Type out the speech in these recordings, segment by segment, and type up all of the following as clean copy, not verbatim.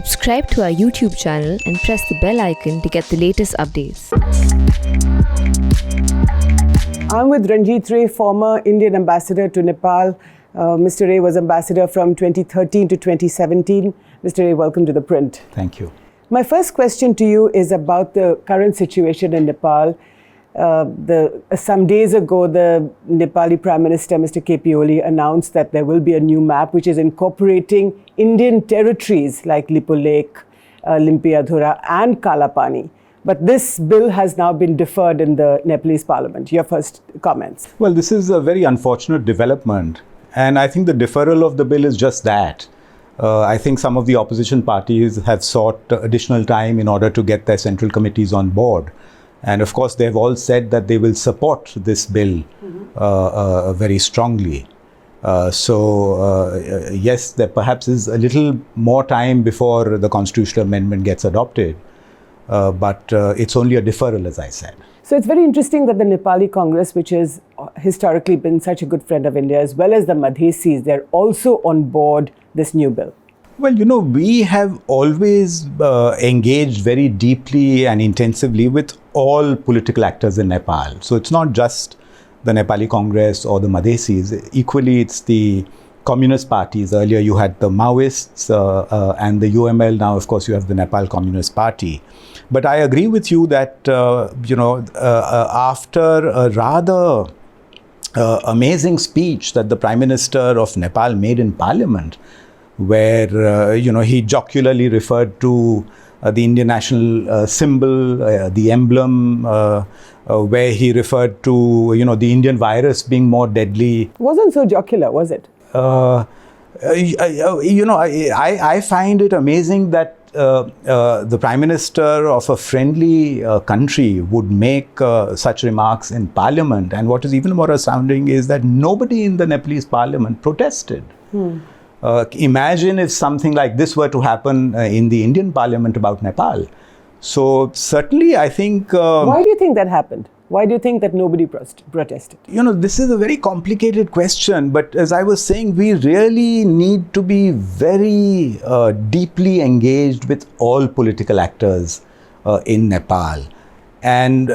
Subscribe to our YouTube channel and press the bell icon to get the latest updates. I'm with Ranjit Ray, former Indian ambassador to Nepal. Mr. Ray was ambassador from 2013 to 2017. Mr. Ray, welcome to The Print. Thank you. My first question to you is about the current situation in Nepal. Some days ago, the Nepali Prime Minister, Mr. K.P. Oli, announced that there will be a new map which is incorporating Indian territories like Lipul Lake, Limpiadhura and Kalapani. But this bill has now been deferred in the Nepalese parliament. Your first comments? Well, this is a very unfortunate development. And I think the deferral of the bill is just that. I think some of the opposition parties have sought additional time in order to get their central committees on board. And of course, they've all said that they will support this bill very strongly. Yes, there perhaps is a little more time before the constitutional amendment gets adopted. But it's only a deferral, as I said. So it's very interesting that the Nepali Congress, which has historically been such a good friend of India, as well as the Madhesis, they're also on board this new bill. Well, you know, we have always engaged very deeply and intensively with all political actors in Nepal. So it's not just the Nepali Congress or the Madhesis. Equally, it's the communist parties. Earlier, you had the Maoists and the UML. Now, of course, you have the Nepal Communist Party. But I agree with you that, after a rather amazing speech that the Prime Minister of Nepal made in Parliament, where, he jocularly referred to the Indian national symbol, the emblem, where he referred to, the Indian virus being more deadly. It wasn't so jocular, was it? I find it amazing that the Prime Minister of a friendly country would make such remarks in Parliament. And what is even more astounding is that nobody in the Nepalese Parliament protested. Imagine if something like this were to happen in the Indian Parliament about Nepal. So certainly, I think... Why do you think that happened? Why do you think that nobody protested? This is a very complicated question. But as I was saying, we really need to be very deeply engaged with all political actors in Nepal. And,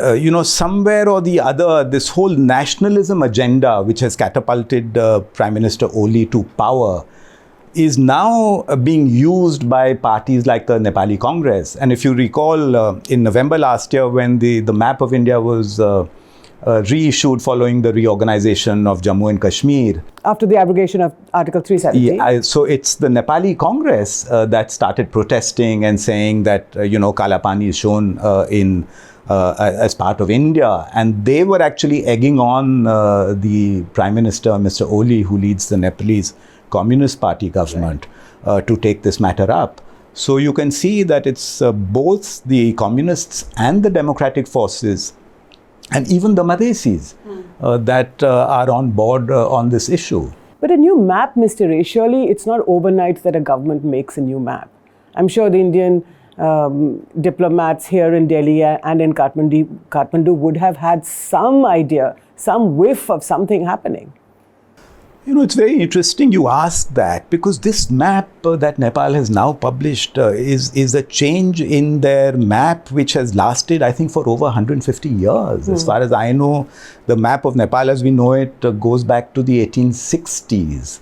somewhere or the other, this whole nationalism agenda, which has catapulted Prime Minister Oli to power, is now being used by parties like the Nepali Congress. And if you recall, in November last year, when the map of India was reissued following the reorganization of Jammu and Kashmir. After the abrogation of Article 370? So it's the Nepali Congress that started protesting and saying that, Kalapani is shown as part of India. And they were actually egging on the Prime Minister, Mr. Oli, who leads the Nepalese Communist Party government, to take this matter up. So you can see that it's both the communists and the democratic forces and even the Madhesis that are on board on this issue. But a new map, Mr. Ray, surely it's not overnight that a government makes a new map. I'm sure the Indian diplomats here in Delhi and in Kathmandu would have had some idea, some whiff of something happening. It's very interesting you ask that, because this map that Nepal has now published is a change in their map which has lasted, I think, for over 150 years. As far as I know, the map of Nepal as we know it goes back to the 1860s.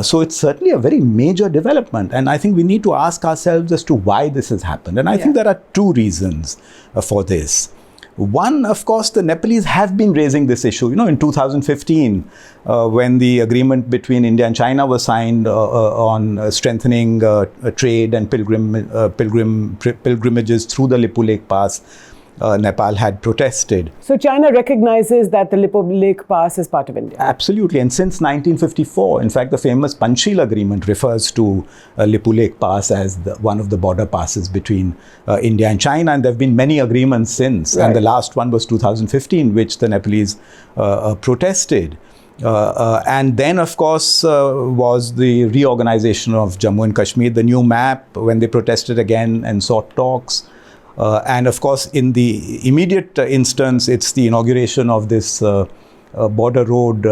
So it's certainly a very major development. And I think we need to ask ourselves as to why this has happened. And I think there are two reasons for this. One, of course, the Nepalese have been raising this issue. In 2015, when the agreement between India and China was signed on strengthening trade and pilgrimages through the Lipul Lake Pass, Nepal had protested. So China recognizes that the Lipul Lake Pass is part of India? Absolutely. And since 1954, in fact, the famous Panchsheel Agreement refers to Lipul Lake Pass as one of the border passes between India and China. And there have been many agreements since. Right. And the last one was 2015, which the Nepalese protested. And then, of course, was the reorganization of Jammu and Kashmir, the new map, when they protested again and sought talks. And of course, in the immediate instance, it's the inauguration of this border road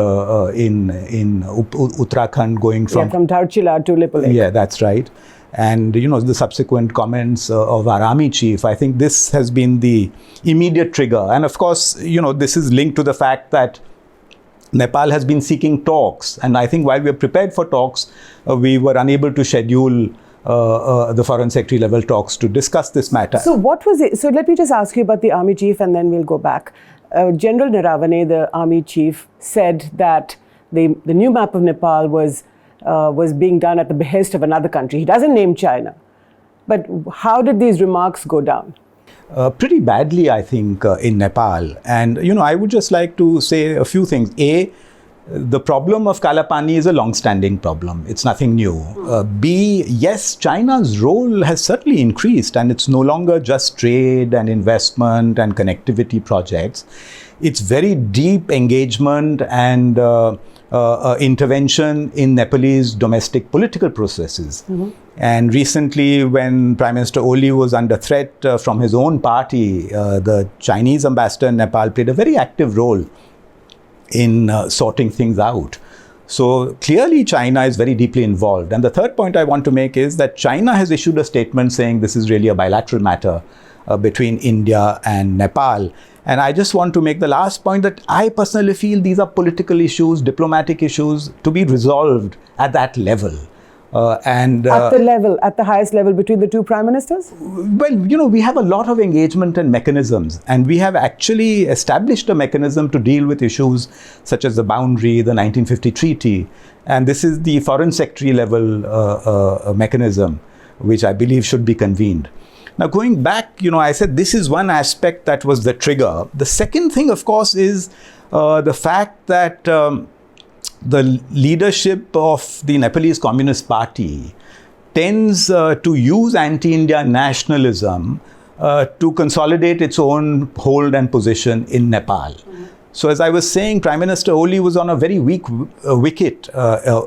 in Uttarakhand going from Dhaarchulaa to Lipul Lake. Yeah, that's right. and the subsequent comments of our army chief, I think this has been the immediate trigger. And of course, this is linked to the fact that Nepal has been seeking talks, and I think while we were prepared for talks, we were unable to schedule the foreign secretary level talks to discuss this matter. So what was it? So let me just ask you about the army chief, and then we'll go back. General Naravane, the army chief, said that the new map of Nepal was being done at the behest of another country. He doesn't name China. But how did these remarks go down? Pretty badly, I think, in Nepal. And, I would just like to say a few things. A, the problem of Kalapani is a long-standing problem. It's nothing new. B, yes, China's role has certainly increased, and it's no longer just trade and investment and connectivity projects. It's very deep engagement and intervention in Nepalese domestic political processes. And recently, when Prime Minister Oli was under threat from his own party, the Chinese ambassador in Nepal played a very active role in sorting things out. So clearly China is very deeply involved. And the third point I want to make is that China has issued a statement saying this is really a bilateral matter between India and Nepal. And I just want to make the last point that I personally feel these are political issues, diplomatic issues to be resolved at that level. At the highest level between the two prime ministers? Well, we have a lot of engagement and mechanisms, and we have actually established a mechanism to deal with issues such as the boundary, the 1950 treaty, and this is the foreign secretary level mechanism, which I believe should be convened. Now, going back, I said this is one aspect that was the trigger. The second thing, of course, is the fact that the leadership of the Nepalese Communist Party tends to use anti-India nationalism to consolidate its own hold and position in Nepal. So as I was saying, Prime Minister Oli was on a very weak wicket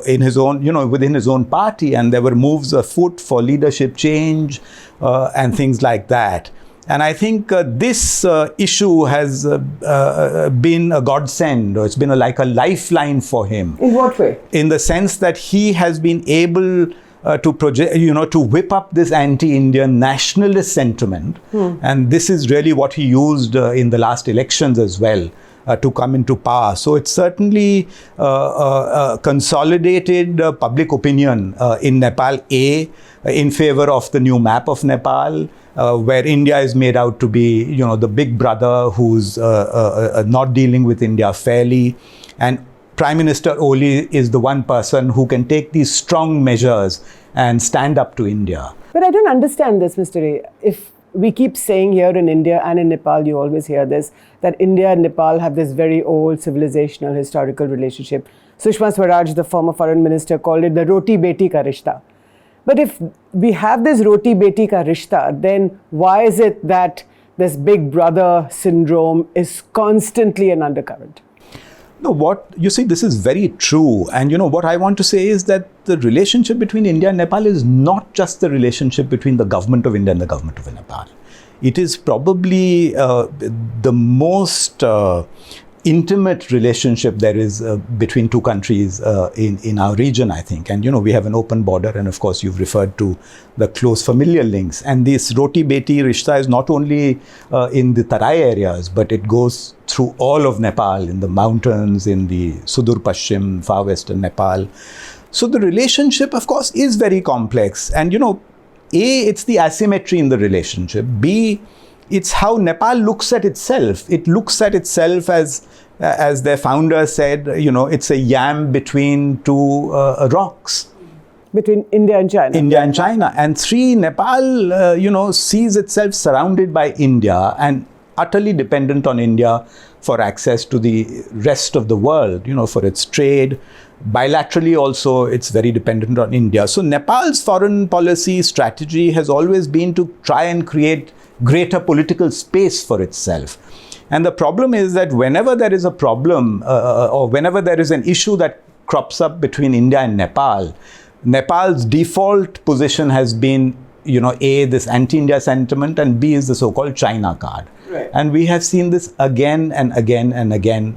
in his own, within his own party, and there were moves afoot for leadership change and things like that. And I think this issue has been a godsend, or it's been like a lifeline for him. In what way? In the sense that he has been able to project, to whip up this anti-Indian nationalist sentiment. And this is really what he used in the last elections as well. To come into power. So it's certainly consolidated public opinion in Nepal, in favor of the new map of Nepal, where India is made out to be, the big brother who's not dealing with India fairly. And Prime Minister Oli is the one person who can take these strong measures and stand up to India. But I don't understand this, Mr. Ray. If we keep saying here in India and in Nepal, you always hear this, that India and Nepal have this very old civilizational historical relationship. Sushma Swaraj, the former foreign minister, called it the roti beti ka rishta. But if we have this roti beti ka rishta, then why is it that this big brother syndrome is constantly an undercurrent? No, this is very true. And what I want to say is that the relationship between India and Nepal is not just the relationship between the government of India and the government of Nepal. It is probably the most intimate relationship there is between two countries in our region, I think. And, we have an open border. And of course, you've referred to the close familial links. And this roti beti rishta is not only in the Tarai areas, but it goes through all of Nepal, in the mountains, in the Sudur Pashchim, far western Nepal. So the relationship, of course, is very complex. And, A, it's the asymmetry in the relationship. B, it's how Nepal looks at itself. It looks at itself as their founder said, it's a yam between two rocks. Between India and China. India and China. And three, Nepal, sees itself surrounded by India and utterly dependent on India for access to the rest of the world, for its trade. Bilaterally also, it's very dependent on India. So Nepal's foreign policy strategy has always been to try and create greater political space for itself. And the problem is that whenever there is a problem or whenever there is an issue that crops up between India and Nepal, Nepal's default position has been, A, this anti-India sentiment, and B is the so-called China card. Right. And we have seen this again and again and again,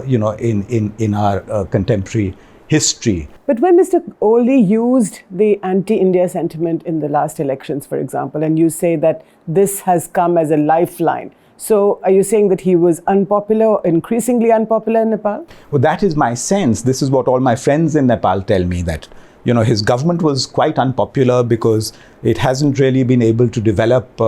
in our contemporary history. But when Mr. Oli used the anti-India sentiment in the last elections, for example, and you say that this has come as a lifeline, so are you saying that he was unpopular, increasingly unpopular in Nepal? Well, that is my sense. This is what all my friends in Nepal tell me, that his government was quite unpopular because it hasn't really been able to develop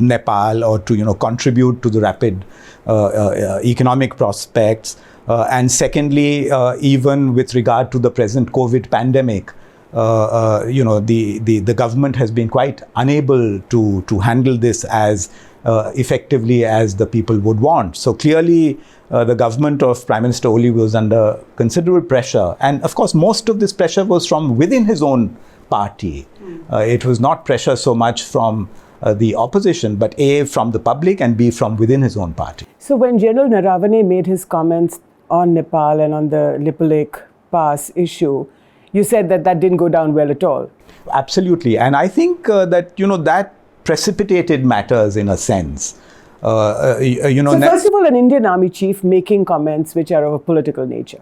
Nepal or to contribute to the rapid economic prospects. And secondly, even with regard to the present COVID pandemic, the government has been quite unable to handle this as effectively as the people would want. So clearly, the government of Prime Minister Oli was under considerable pressure. And of course, most of this pressure was from within his own party. It was not pressure so much from the opposition, but A, from the public, and B, from within his own party. So when General Naravane made his comments on Nepal and on the Lipulekh Pass issue, you said that didn't go down well at all. Absolutely. And I think that, that precipitated matters in a sense. So first of all, an Indian Army chief making comments which are of a political nature.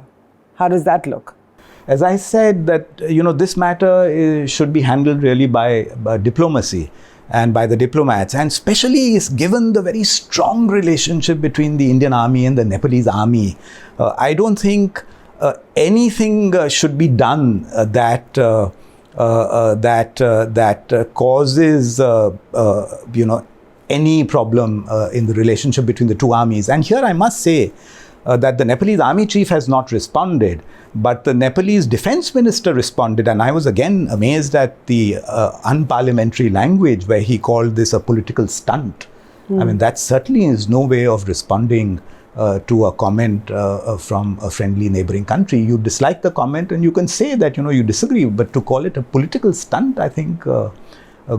How does that look? As I said, that, this matter should be handled really by diplomacy and by the diplomats, and especially given the very strong relationship between the Indian Army and the Nepalese Army. I don't think anything should be done that causes any problem in the relationship between the two armies. And here I must say that the Nepalese Army chief has not responded, but the Nepalese defense minister responded, and I was again amazed at the unparliamentary language where he called this a political stunt. I mean, that certainly is no way of responding to a comment from a friendly neighboring country. You dislike the comment and you can say that, you disagree, but to call it a political stunt, I think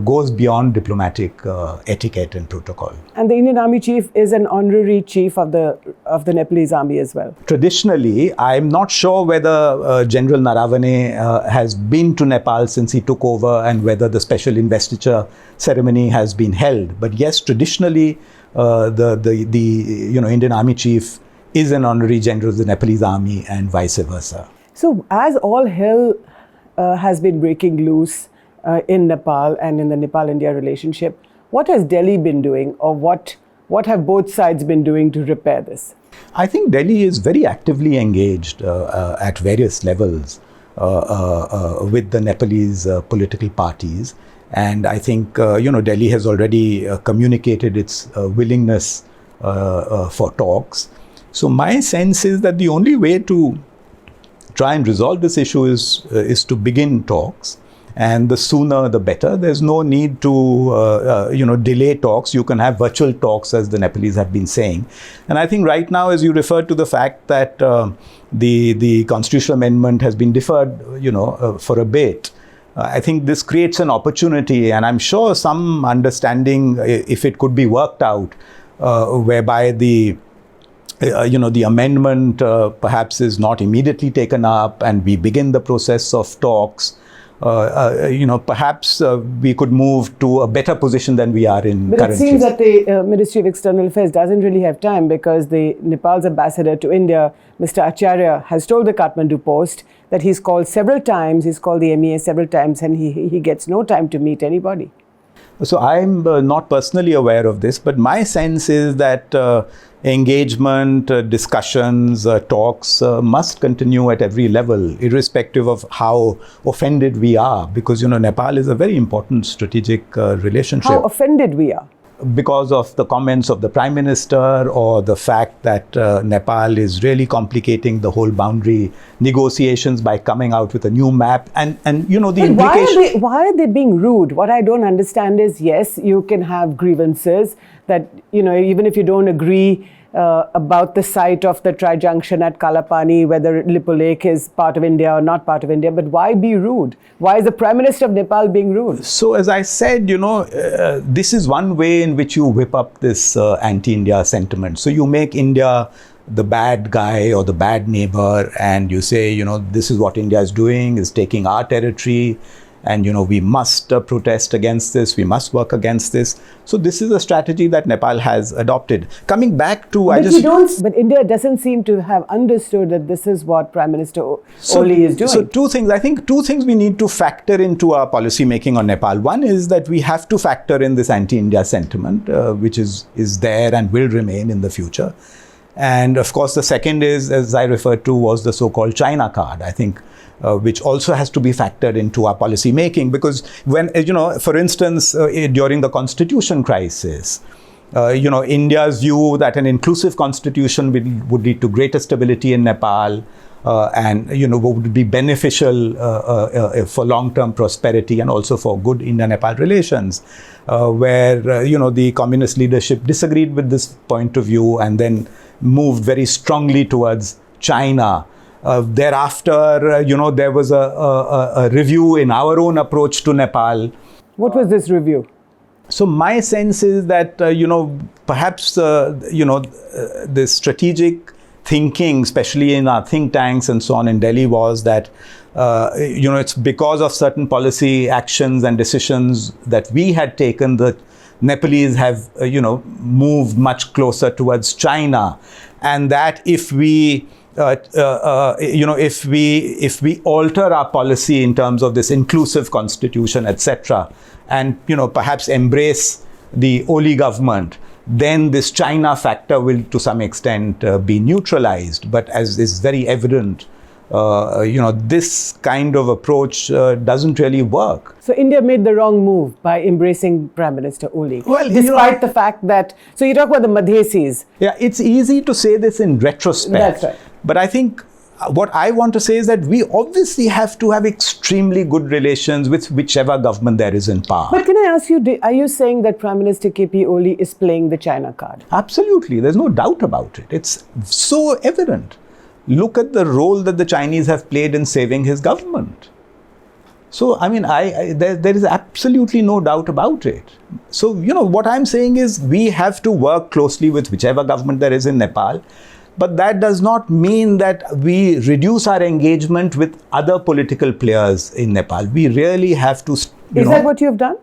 goes beyond diplomatic etiquette and protocol. And the Indian Army chief is an honorary chief of the Nepalese Army as well. Traditionally, I'm not sure whether General Naravane has been to Nepal since he took over and whether the special investiture ceremony has been held. But yes, traditionally, the Indian Army chief is an honorary general of the Nepalese Army and vice versa. So as all hell has been breaking loose in Nepal and in the Nepal-India relationship, what has Delhi been doing, or what have both sides been doing to repair this? I think Delhi is very actively engaged at various levels with the Nepalese political parties. And I think, Delhi has already communicated its willingness for talks. So my sense is that the only way to try and resolve this issue is to begin talks. And the sooner the better. There's no need to, delay talks. You can have virtual talks, as the Nepalese have been saying. And I think right now, as you referred to the fact that the constitutional amendment has been deferred, for a bit, I think this creates an opportunity, and I'm sure some understanding, if it could be worked out, whereby the amendment perhaps is not immediately taken up, and we begin the process of talks. Perhaps we could move to a better position than we are in currently. But it seems that the Ministry of External Affairs doesn't really have time, because the Nepal's ambassador to India, Mr. Acharya, has told the Kathmandu Post that he's called several times, he's called the MEA several times, and he gets no time to meet anybody. So I'm not personally aware of this, but my sense is that engagement, discussions, talks must continue at every level, irrespective of how offended we are, because, Nepal is a very important strategic relationship. How offended we are? Because of the comments of the Prime Minister, or the fact that Nepal is really complicating the whole boundary negotiations by coming out with a new map, and the implication. Why are they being rude? What I don't understand is, yes, you can have grievances that, even if you don't agree about the site of the tri-junction at Kalapani, whether Lipulekh is part of India or not part of India, but why be rude? Why is the Prime Minister of Nepal being rude? So as I said, this is one way in which you whip up this anti-India sentiment. So you make India the bad guy or the bad neighbor, and you say, this is what India is doing, is taking our territory. and we must protest against this, we must work against this. So this is a strategy that Nepal has adopted. Coming back to, but India doesn't seem to have understood that this is what Prime Minister Oli is doing. So two things we need to factor into our policy making on Nepal. One is that we have to factor in this anti-India sentiment, which is there and will remain in the future. And of course, the second is, as I referred to, was the so-called China card, I think, which also has to be factored into our policy making. Because when, for instance, during the constitution crisis, India's view that an inclusive constitution would lead to greater stability in Nepal, and would be beneficial for long-term prosperity and also for good India-Nepal relations, where the communist leadership disagreed with this point of view and then moved very strongly towards China. Thereafter, there was a review in our own approach to Nepal. What was this review? So my sense is that, perhaps, the strategic thinking, especially in our think tanks and so on in Delhi, was that, it's because of certain policy actions and decisions that we had taken that Nepalese have, moved much closer towards China, and that if we if we alter our policy in terms of this inclusive constitution, etc., and perhaps embrace the Oli government, then this China factor will to some extent be neutralized. But as is very evident, this kind of approach doesn't really work. So India made the wrong move by embracing Prime Minister Oli. Well, despite the fact that, so you talk about the Madhesis. Yeah, it's easy to say this in retrospect. That's right. But I think what I want to say is that we obviously have to have extremely good relations with whichever government there is in power. But can I ask you, are you saying that Prime Minister KP Oli is playing the China card? Absolutely. There's no doubt about it. It's so evident. Look at the role that the Chinese have played in saving his government. So, I mean, there is absolutely no doubt about it. So, what I'm saying is we have to work closely with whichever government there is in Nepal. But that does not mean that we reduce our engagement with other political players in Nepal. We really have to, Is that what you've done?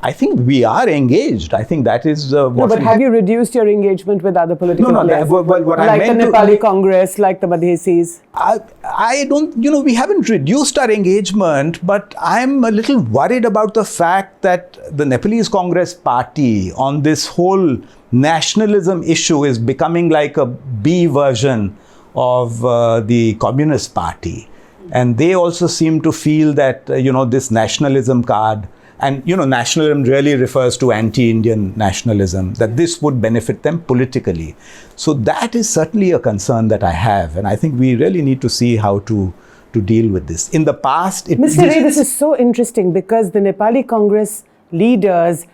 I think we are engaged. I think that is what. No, but have you reduced your engagement with other political players? What I like meant the Nepali Congress, like the Madhesis? I don't, we haven't reduced our engagement, but I'm a little worried about the fact that the Nepalese Congress Party on this whole nationalism issue is becoming like a B version of the Communist Party. And they also seem to feel that, this nationalism card, and nationalism really refers to anti-Indian nationalism, that this would benefit them politically. So that is certainly a concern that I have, and I think we really need to see how to deal with this. In the past, Mr. Ray, this is so interesting because the Nepali Congress leaders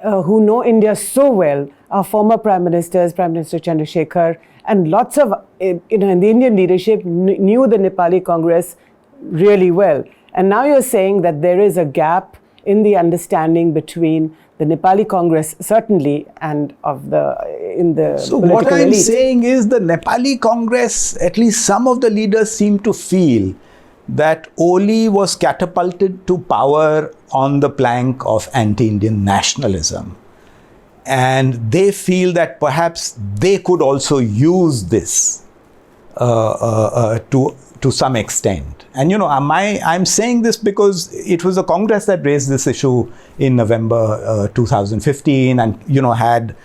who know India so well are former prime ministers, Prime Minister Chandrasekhar, and lots of in the Indian leadership knew the Nepali Congress really well. And now you're saying that there is a gap in the understanding between the Nepali Congress, certainly, and in the so political what I'm elite. saying is the Nepali Congress, at least some of the leaders seem to feel that Oli was catapulted to power on the plank of anti-Indian nationalism. And they feel that perhaps they could also use this to some extent. And I'm saying this because it was the Congress that raised this issue in November 2015, and had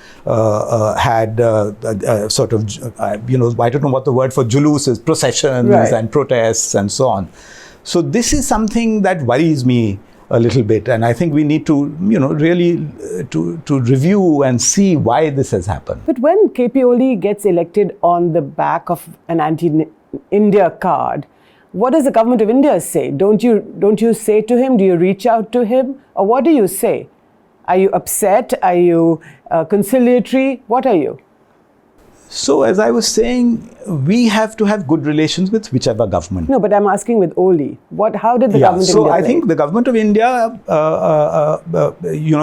sort of I don't know what the word for julus is, processions, right, and protests and so on. So this is something that worries me a little bit, and I think we need to really to review and see why this has happened. But when KP Oli gets elected on the back of an anti-India card, what does the government of India say? Don't you say to him? Do you reach out to him? Or what do you say? Are you upset? Are you conciliatory? What are you? So, as I was saying, we have to have good relations with whichever government. No, but I'm asking with Oli. How did the government of India I think the government of India,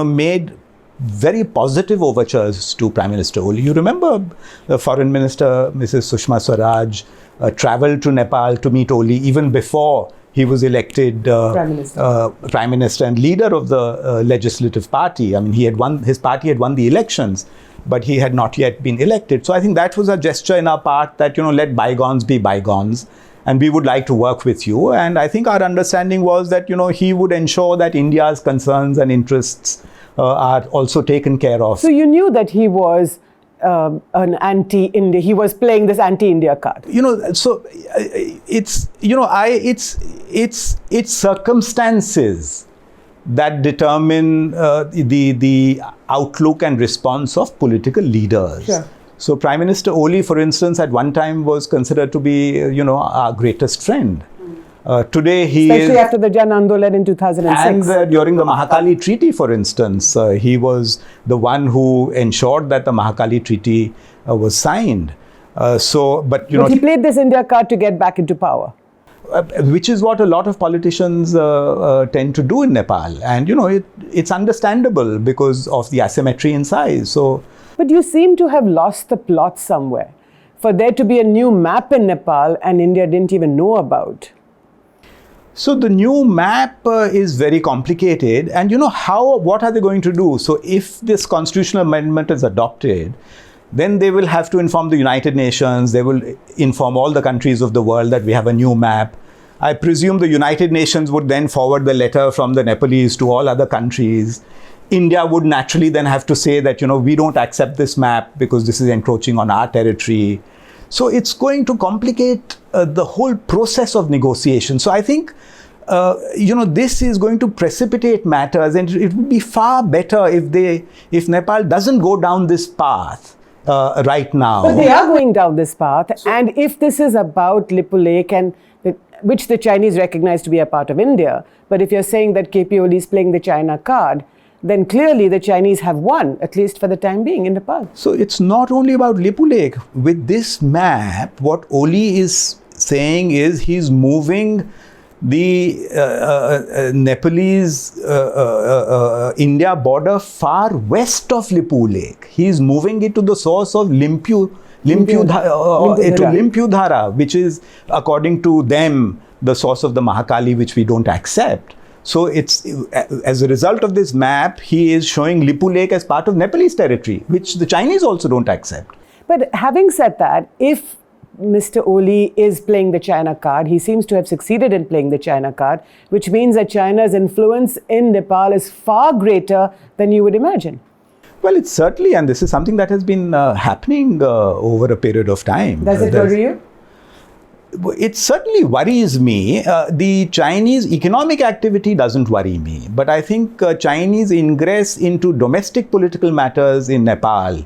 made very positive overtures to Prime Minister Oli. You remember the Foreign Minister, Mrs. Sushma Swaraj, traveled to Nepal to meet Oli even before he was elected Prime Minister and leader of the legislative party. I mean, his party had won the elections, but he had not yet been elected. So I think that was a gesture in our part that, let bygones be bygones. And we would like to work with you. And I think our understanding was that, he would ensure that India's concerns and interests are also taken care of. So you knew that he was an anti-India. He was playing this anti-India card. So it's circumstances that determine the outlook and response of political leaders. Sure. So Prime Minister Oli, for instance, at one time was considered to be, our greatest friend. Today he Especially after the Jan Andolan in 2006. And during the Mahakali Treaty, for instance, he was the one who ensured that the Mahakali Treaty was signed. But he played this India card to get back into power. Which is what a lot of politicians tend to do in Nepal. And, it's understandable because of the asymmetry in size. But you seem to have lost the plot somewhere. For there to be a new map in Nepal and India didn't even know about. So the new map is very complicated. And what are they going to do? So if this constitutional amendment is adopted, then they will have to inform the United Nations. They will inform all the countries of the world that we have a new map. I presume the United Nations would then forward the letter from the Nepalese to all other countries. India would naturally then have to say that, we don't accept this map because this is encroaching on our territory. So it's going to complicate the whole process of negotiation. So I think, this is going to precipitate matters, and it would be far better if Nepal doesn't go down this path right now. But they are going down this path. And if this is about Lippo Lake, which the Chinese recognize to be a part of India, but if you're saying that KP Oli is playing the China card, then clearly the Chinese have won, at least for the time being, in Nepal. So it's not only about Lippo Lake. With this map, what Oli is saying is he's moving the Nepalese India border far west of Lippo Lake. He's moving it to the source of Limpudhara, which is, according to them, the source of the Mahakali, which we don't accept. So it's as a result of this map, he is showing Lippo Lake as part of Nepalese territory, which the Chinese also don't accept. But having said that, if Mr. Oli is playing the China card, he seems to have succeeded in playing the China card, which means that China's influence in Nepal is far greater than you would imagine. Well, it's certainly, and this is something that has been happening over a period of time. Does it worry you? It certainly worries me. The Chinese economic activity doesn't worry me. But I think Chinese ingress into domestic political matters in Nepal,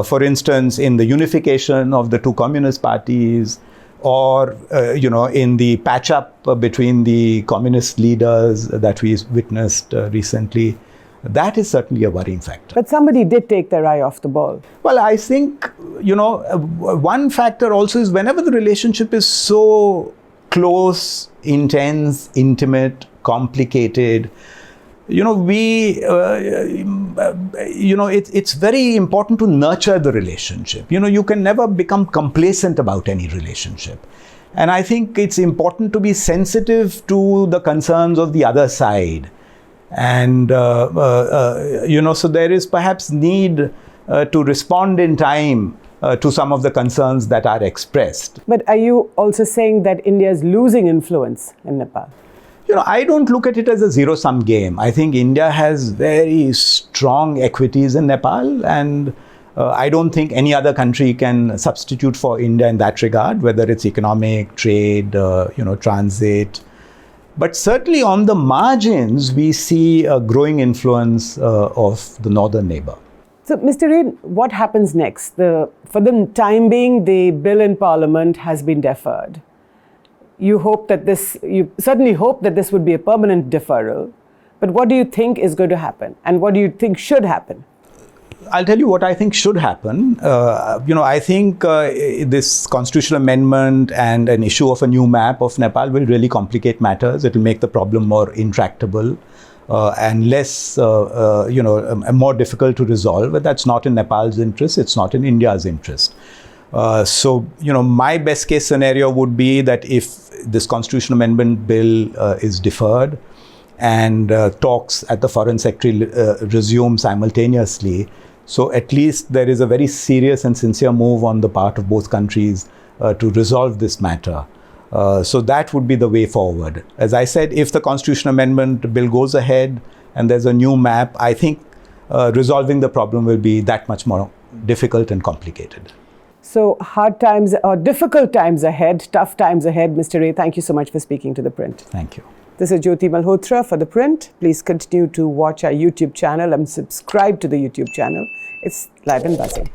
for instance, in the unification of the two communist parties, or, in the patch-up between the communist leaders that we witnessed recently, that is certainly a worrying factor. But somebody did take their eye off the ball. Well, I think, one factor also is whenever the relationship is so close, intense, intimate, complicated, it's very important to nurture the relationship. You can never become complacent about any relationship. And I think it's important to be sensitive to the concerns of the other side. And, so there is perhaps need to respond in time to some of the concerns that are expressed. But are you also saying that India is losing influence in Nepal? I don't look at it as a zero-sum game. I think India has very strong equities in Nepal, and I don't think any other country can substitute for India in that regard, whether it's economic, trade, transit. But certainly on the margins, we see a growing influence of the northern neighbor. So, Mr. Rain, what happens next? For the time being, the bill in Parliament has been deferred. You certainly hope that this would be a permanent deferral. But what do you think is going to happen? And what do you think should happen? I'll tell you what I think should happen. I think this constitutional amendment and an issue of a new map of Nepal will really complicate matters. It will make the problem more intractable and less, more difficult to resolve. But that's not in Nepal's interest. It's not in India's interest. My best case scenario would be that if this constitutional amendment bill is deferred and talks at the foreign secretary resume simultaneously. So at least there is a very serious and sincere move on the part of both countries to resolve this matter. So that would be the way forward. As I said, if the constitutional amendment bill goes ahead and there's a new map, I think resolving the problem will be that much more difficult and complicated. So hard times or difficult times ahead, tough times ahead. Mr. Ray, thank you so much for speaking to The Print. Thank you. This is Jyoti Malhotra for The Print. Please continue to watch our YouTube channel and subscribe to the YouTube channel. It's live and buzzing.